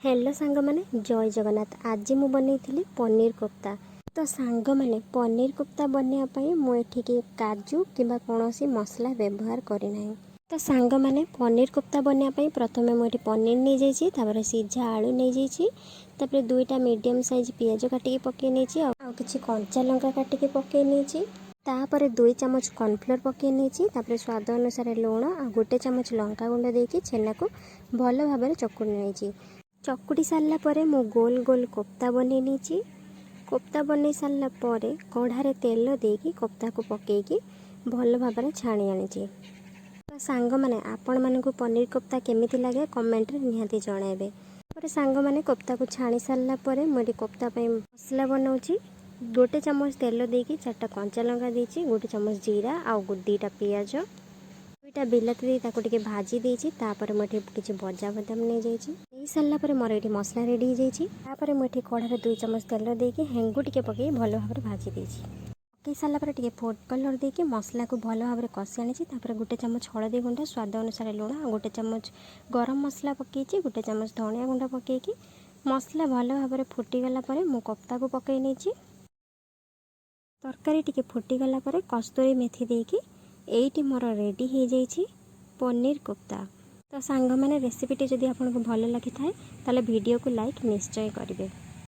Hello सांग मैंने जय जगन्नाथ। आज मु बनई पनीर कोफ्ता। तो सांग मैंने पनीर कोफ्ता बनवाई मुझे काजू किंबा कौन मसला व्यवहार करना। तो सांग मैंने पनीर कोफ्ता बनवाई प्रथम मुझे पनीर नहीं जाइए, सीझा आलू नहीं जाइए, दुईटा मीडियम साइज पियाज काटिकी पकई नहीं और किसी कंचा लंका काटिकी पकई नहीं। तापर 2 चामच कॉर्नफ्लोर पकई नहीं, स्वाद अनुसार लुण और 1 चामच लंका गुंड देकी छेना को भल भाव चकुड़ी नहीं। चकुड़ी सारा पर मु गोल गोल कोफ्ता बनी नहीं। कोफ्ता बन सारा पर कढ़ारे तेल देकी कोफ्ता को पकईकी भल भाव छाणी आनी। तो सांग मैंने आपण मानक पनीर कोफ्ता केमिति लगे कमेंट रे निहाती जणाइबे। पर सांग मैंने कोफ्ता को छाणी सारा पर मुझे कोफ्ता मसला बनाऊँगी। 1 चामच तेल देकी 4टा कंचा लंका देछि, 1 चामच जीरा आउ 2टा पियाज, 2टा बिलाती दे ताको टिके भाजी देछि। तापर मुझे किछि भजा बादाम नहीं जाइछि सारा पर मोर ये मसला रेडी हो जाइछि। तापर मुझे कढ़ारे 2 चामच तेल देकी हेंगु टिके पकई भल भाव भाजी देछि। पकई सारा पर टिके फूड कलर देकी मसला को भल भाव कषि आनी। 1 चामच हलदी गुंड, स्वाद अनुसार लुण और 1 चामच गरम मसला पकई, 1 चामच धनिया गुंड पकईकी मसला भल भाव फुटीगला पर मु कोफ्ता को पकई नहीं। तरकारी टिके फुटीगला पर कस्तूरी मेथी देकी एइटी मोर रेडी हो जाइछि पनीर कोफ्ता। तो सांग मैंने रेसिपीटी जदि आपको भल लगी थाए ताले वीडियो को लाइक निश्चय करेंगे।